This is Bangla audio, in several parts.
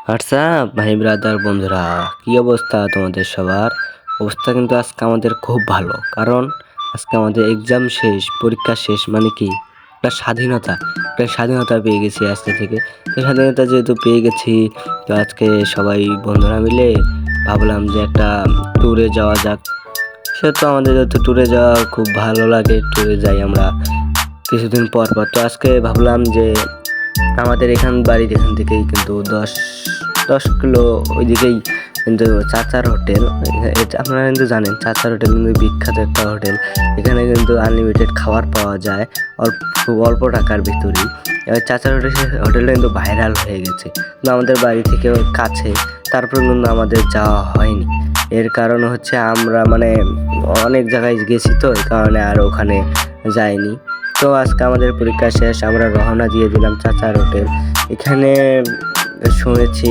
হোয়াটসঅ্যাপ ভাই ব্রাদার বন্ধুরা, কি অবস্থা তোমাদের সবার? অবস্থা কিন্তু আজকে আমাদের খুব ভালো, কারণ আজকে আমাদের এক্সাম শেষ, পরীক্ষা শেষ, মানে কি একটা স্বাধীনতা পেয়ে গেছি আজকে থেকে। তো স্বাধীনতা যেহেতু পেয়ে গেছি, তো আজকে সবাই বন্ধুরা মিলে ভাবলাম যে একটা ট্যুরে যাওয়া যাক। সেহেতু আমাদের যেহেতু ট্যুরে যাওয়া খুব ভালো লাগে, ট্যুরে যাই আমরা কিছুদিন পর পর। তো আজকে ভাবলাম যে আমাদের এখান থেকেই কিন্তু 10 কিলো ওইদিকেই কিন্তু চাচার হোটেল। এটা আপনারা কিন্তু জানেন, চাচার হোটেল কিন্তু বিখ্যাত একটা হোটেল। এখানে কিন্তু আনলিমিটেড খাবার পাওয়া যায় খুব অল্প টাকার ভিতরেই। এবার চাচার হোটেলটা কিন্তু ভাইরাল হয়ে গেছে, কিন্তু আমাদের বাড়ি থেকে কাছে, তারপর কিন্তু আমাদের যাওয়া হয়নি। এর কারণ হচ্ছে আমরা মানে অনেক জায়গায় গেছি, তো এই কারণে আর ওখানে যাইনি। তো আজকে আমাদের পরীক্ষা শেষ, আমরা রওনা দিয়ে দিলাম চাচার হোটেল। এখানে শুনেছি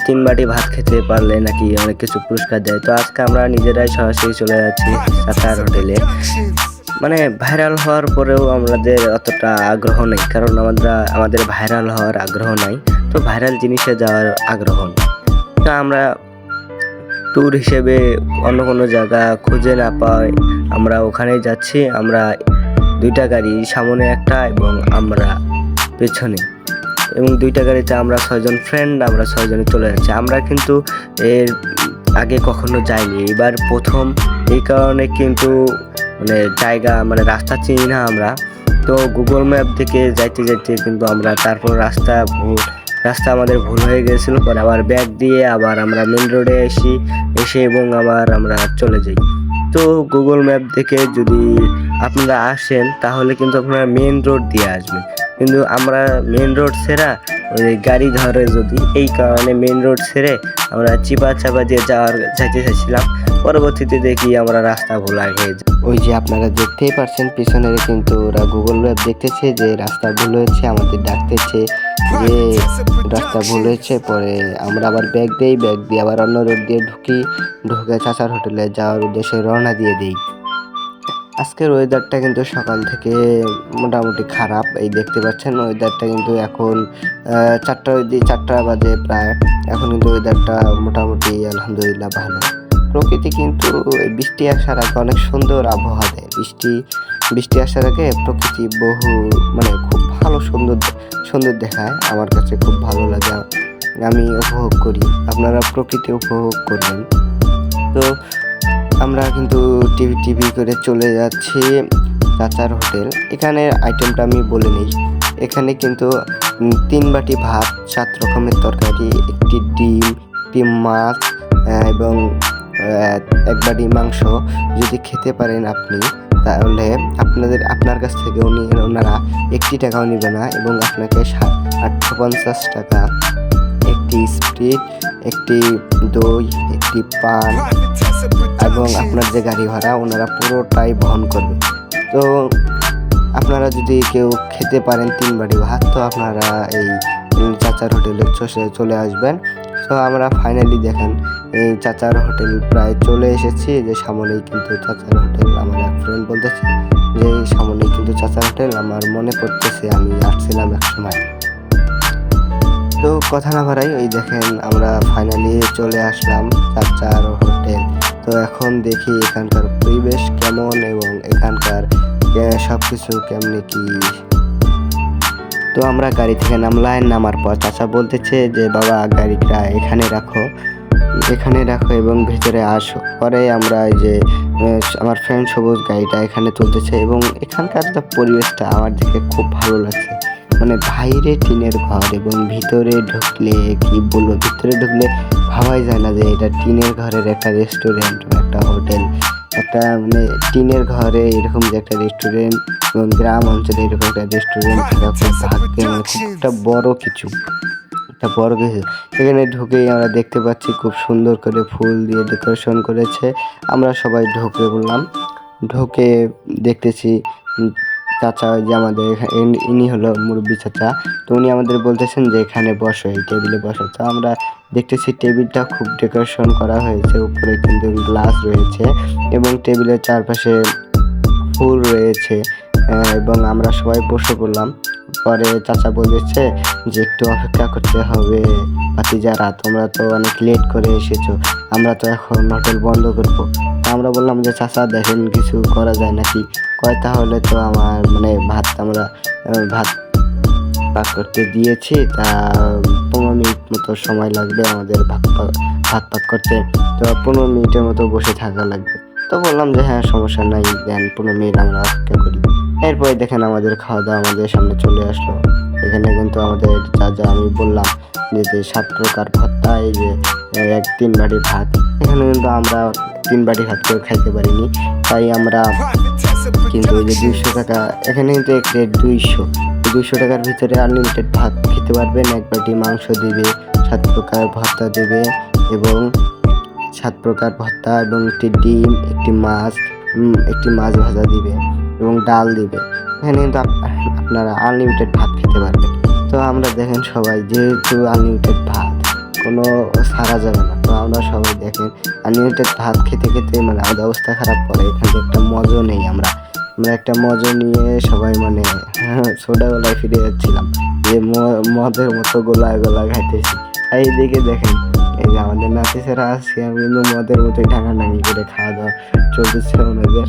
3 বাটি ভাত খেতে পারলে নাকি অনেক কিছু পুরস্কার দেয়। তো আজকে আমরা নিজেরাই সরাসরি চলে যাচ্ছি চাচার হোটেলে। মানে ভাইরাল হওয়ার পরেও আমাদের অতটা আগ্রহ নেই, কারণ আমাদের ভাইরাল হওয়ার আগ্রহ নাই, তো ভাইরাল জিনিসে যাওয়ার আগ্রহ নেই। তো আমরা ট্যুর হিসেবে অন্য কোনো জায়গা খুঁজে না পাই, আমরা ওখানেই যাচ্ছি। আমরা 2টা গাড়ি, সামনে একটা এবং আমরা পেছনে, এবং 2টা গাড়িতে আমরা 6জন ফ্রেন্ড, আমরা 6জনে চলে যাচ্ছি। আমরা কিন্তু এর আগে কখনো যাইনি, এবার প্রথম। এই কারণে কিন্তু মানে জায়গা মানে রাস্তা চিনি না আমরা। তো গুগল ম্যাপ থেকে যাইতে যাইতে কিন্তু আমরা তারপর রাস্তা আমাদের ভুল হয়ে গেছিল, পরে আবার ব্যাক দিয়ে আবার আমরা মেন রোডে এসে এবং আবার আমরা চলে যাই। তো গুগল ম্যাপ দেখে যদি আপনারা আসেন, তাহলে কিন্তু আপনারা মেন রোড দিয়ে আসবেন, কিন্তু আমরা মেন রোড ছেড়া ওই গাড়ি ধরে যদি, এই কারণে মেন রোড ছেড়ে আমরা চাপা দিয়ে যাইতে চাইছিলাম। পরবর্তীতে দেখি আমরা রাস্তা ভোলা হয়ে যাই। ওই যে আপনারা দেখতেই পারছেন পিছনের, কিন্তু ওরা গুগল ম্যাপ দেখতেছে যে রাস্তা ভুল হয়েছে, আমাদের ডাকতেছে যে রাস্তা ভুল হয়েছে। পরে আমরা আবার ব্যাগ দিয়ে আবার অন্য রোড দিয়ে ঢুকে চাচার হোটেলে যাওয়ার উদ্দেশ্যে রওনা দিয়ে দিই। আজকের ওয়েদারটা কিন্তু সকাল থেকে মোটামুটি খারাপ, এই দেখতে পাচ্ছেন ওয়েদারটা কিন্তু এখন 4টা বাজে প্রায়। এখন কিন্তু ওয়েদারটা মোটামুটি আলহামদুলিল্লাহ ভালো। প্রকৃতি কিন্তু বৃষ্টি আসার আগে অনেক সুন্দর আবহাওয়া দেয়। বৃষ্টি আসার আগে প্রকৃতি মানে খুব ভালো সুন্দর দেখায়। আমার কাছে খুব ভালো লাগে, আমি উপভোগ করি, আপনারা প্রকৃতি উপভোগ করবেন। তো আমরা কিন্তু টিভি করে চলে যাচ্ছি চাচার হোটেল। এখানে আইটেমটা আমি বলে নিই। এখানে কিন্তু 3 বাটি ভাত, 7 রকমের তরকারি, একটি ডিম, একটি মাছ এবং 1 বাটি মাংস। যদি খেতে পারেন আপনি, তাহলে আপনার কাছ থেকে ওনারা 1 টাকাও নেবে না, এবং আপনাকে 850 টাকা, একটি স্প্রিট, একটি দই, একটি পান এবং আপনার যে গাড়ি ভাড়া ওনারা পুরোটাই বহন করবে। তো আপনারা যদি কেউ খেতে পারেন 3 বাটি ভাত, তো আপনারা এই চাচার হোটেলে চলে আসবেন। তো আমরা ফাইনালি দেখেন এই চাচার হোটেল প্রায় চলে এসেছি। যে সামনেই কিন্তু চাচার হোটেল, আমার এক ফ্রেন্ড বলতেছে যে সামনেই কিন্তু চাচার হোটেল। আমার মনে পড়তেছে আমি আসছিলাম এক সময়। তো কথা না বাড়াই, ওই দেখেন আমরা ফাইনালি চলে আসলাম চাচার হোটেল। তো এখন দেখি এখানকার পরিবেশ কেমন এবং এখানকার সবকিছু কেমনি কি। তো আমরা গাড়ি থেকে নামার পর চাচা বলতেছে যে বাবা গাড়িটা এখানে রাখো এবং ভিতরে আসো। পরে আমরা এই যে আমার ফ্রেন্ড সবুজ গাড়িটা এখানে তুলতেছে, এবং এখানকার যে পরিবেশটা আমার দেখে খুব ভালো লাগছে। মানে বাইরে টিনের ঘর এবং ভিতরে ঢুকলে কি বলবো, ভিতরে ঢুকলে ভাবাই যায় না যে এটা টিনের ঘরের একটা রেস্টুরেন্ট, একটা হোটেল, একটা মানে টিনের ঘরে এরকম যে একটা রেস্টুরেন্ট, এবং গ্রাম অঞ্চলে এরকম একটা রেস্টুরেন্ট থাকা খুব ভাগ্যের, মানে খুব একটা বড় কিছু। এখানে ঢুকেই আমরা দেখতে পাচ্ছি খুব সুন্দর করে ফুল দিয়ে ডেকোরেশন করেছে। আমরা সবাই ঢুকে বললাম, ঢুকে দেখতেছি চাচা, যে আমাদের ইনি হলো মুরব্বী চাচা। তো উনি আমাদের বলতেছেন যে এখানে বসো, এই টেবিলে বসো। তো আমরা দেখতেছি টেবিলটা খুব ডেকোরেশন করা হয়েছে, উপরে কিন্তু গ্লাস রয়েছে এবং টেবিলের চারপাশে ফুল রয়েছে, এবং আমরা সবাই বসে পড়লাম। পরে চাচা বলেছে যে একটু অপেক্ষা করতে হবে, ভাতিজারা তোমরা তো অনেক লেট করে এসেছো, আমরা তো এখন হোটেল বন্ধ করবো। আমরা বললাম যে চাচা দেখেন কিছু করা যায় নাকি। কয় তাহলে তো আমার মানে ভাত পাক করতে দিয়েছি, তা 15 মিনিট মতো সময় লাগবে আমাদের ভাত পাক করতে, তো 15 মিনিটের মতো বসে থাকা লাগবে। তো বললাম যে হ্যাঁ সমস্যা নাই, দেন 15 মিনিট আমরা অপেক্ষা করি। এরপরে দেখেন আমাদের খাওয়া দাওয়া আমাদের সামনে চলে আসলো। এখানে কিন্তু আমাদের যা আমি বললাম যে 7 প্রকার ভর্তা, এই যে 3 বাটি ভাত। এখানে কিন্তু আমরা 3 বাটি ভাত কেউ খাইতে পারিনি, তাই আমরা কিন্তু ওই যে 200 টাকা, এখানে কিন্তু এক প্লেট 200 টাকার ভিতরে আনলিমিটেড ভাত খেতে পারবেন। 1 বাটি মাংস দিবে, 7 প্রকার ভর্তা দেবে এবং 7 প্রকার ভর্তা এবং একটি ডিম, একটি মাছ ভাজা দিবে এবং ডাল দিবে। এখানে কিন্তু আপনারা আনলিমিটেড ভাত খেতে পারবেন। তো আমরা দেখেন সবাই, যেহেতু আনলিমিটেড ভাত কোনো সারা যাবে না, তো আমরা সবাই দেখেন আনলিমিটেড ভাত খেতে খেতে মানে আমাদের অবস্থা খারাপ করে। এখান থেকে একটা মজা নেই, আমরা একটা মজা নিয়ে সবাই মানে ছোটবেলায় ফিরে যাচ্ছিলাম, যে মদের মতো গোলা খাইতেছি। এইদিকে দেখেন এই যে আমাদের নাতিছেরা আছে, আমি কিন্তু মদের মতোই টাঙাটাঙি করে খাওয়া দাওয়া চলতেছে ওনাদের,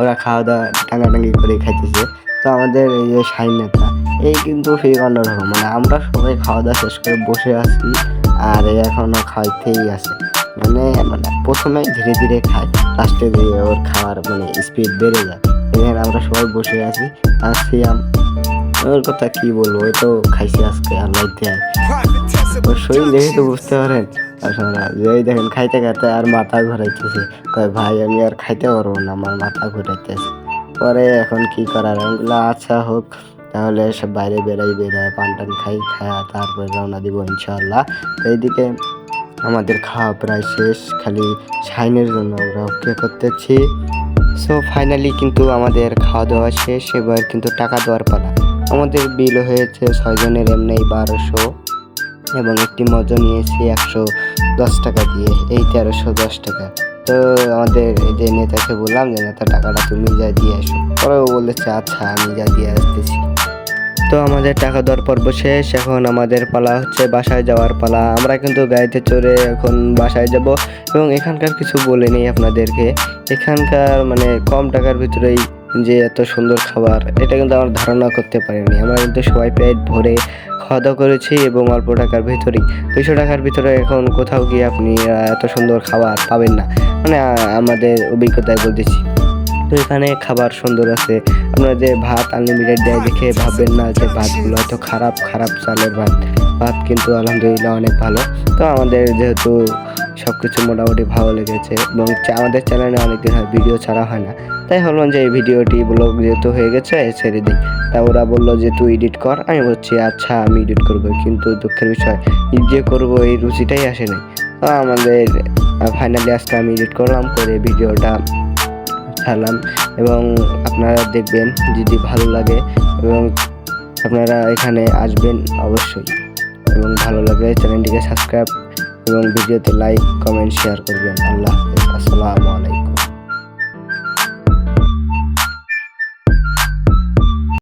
ওরা খাওয়া দাওয়া টাঙাটাঙি করে খাইতেছে। তো আমাদের এই যে শাহিন নেতা, এই কিন্তু সেই অন্যরকম, মানে আমরা সবাই খাওয়া দাওয়া শেষ করে বসে আছি আর এখনো খাইতেই আছে, মানে প্রথমে ধীরে ধীরে খায়, লাস্টে দিয়ে ওর খাওয়ার মানে স্পিড বেড়ে যায়। এখানে আমরা সবাই বসে আছি আর সিয়াম, ওর কথা কি বলবো, ওই তো খাইছে আজকে আল্লাহ দেয়, ওর শরীর দেখে তো বুঝতে পারেন আপনারা যে এই দেখেন খাইতে খাইতে আর মাথা ঘুরাইতেছে, কয় ভাই আমি আর খাইতে পারবো না, আমার মাথা ঘুরাইতেছে। পরে এখন কি করার, আমি বললাম আচ্ছা হোক তাহলে সব বাইরে বেড়ায় পান টান খায়া তারপরে রওনা দিব ইনশাআল্লাহ। তো এইদিকে আমাদের খাওয়া প্রায় শেষ, খালি শাইনের জন্য আমরা অপেক্ষা করতেছি। সো ফাইনালি কিন্তু আমাদের খাওয়া দাওয়া শেষ, এবার কিন্তু টাকা দেওয়ার পালা। আমাদের বিল হয়েছে 6 জনের এমনি 1200 এবং একটি মজা নিয়েছি 110 টাকা দিয়ে, এই 1310 টাকা। তো আমাদের এই যে নেতাকে বললাম যে নেতা টাকাটা তুমি যা দিয়ে আসো, পরেও বলেছে আচ্ছা আমি যা দিয়ে আসতেছি। তো আমাদের টাকা দেওয়ার পর্ব শেষ, এখন আমাদের পালা হচ্ছে বাসায় যাওয়ার পালা। আমরা কিন্তু গাড়িতে চড়ে এখন বাসায় যাব এবং এখানকার কিছু বলে নেই আপনাদেরকে, এখানকার মানে কম টাকার ভিতরেই যে এত সুন্দর খাবার, এটা কিন্তু আমরা ধারণা করতে পারিনি। আমরা কিন্তু সবাই পেট ভরে খাওয়া দাওয়া করেছি এবং অল্প টাকার ভিতরেই, 200 টাকার ভিতরে এখন কোথাও গিয়ে আপনি এত সুন্দর খাবার পাবেন না, মানে আমাদের অভিজ্ঞতায় বলতেছি। তো এখানে খাবার সুন্দর আছে, আপনারা যে ভাত আনলিমিটেড দেয় দেখে ভাববেন না যে ভাতগুলো হয়তো খারাপ চালের ভাত কিন্তু আলহামদুলিল্লাহ অনেক ভালো। তো আমাদের যেহেতু সব কিছু মোটামুটি ভালো লেগেছে এবং আমাদের চ্যানেলে অনেকদিন হয় ভিডিও ছাড়া হয় না, তাই ভাবলাম যে এই ভিডিওটি ব্লগ যেহেতু হয়ে গেছে ছেড়ে দিই। তা ওরা বললো যে তুই এডিট কর, আমি বলছি আচ্ছা আমি এডিট করবো, কিন্তু দুঃখের বিষয় যে করবো এই রুচিটাই আসে নাই। তো আমাদের ফাইনালি আজকে আমি এডিট করলাম, করে ভিডিওটা ছাড়লাম এবং আপনারা দেখবেন যদি ভালো লাগে এবং আপনারা এখানে আসবেন অবশ্যই, এবং ভালো লাগলে চ্যানেলটিকে সাবস্ক্রাইব এবং ভিডিওতে লাইক কমেন্ট শেয়ার করবেন। আল্লাহ হাফেজ, আসসালামু আলাইকুম।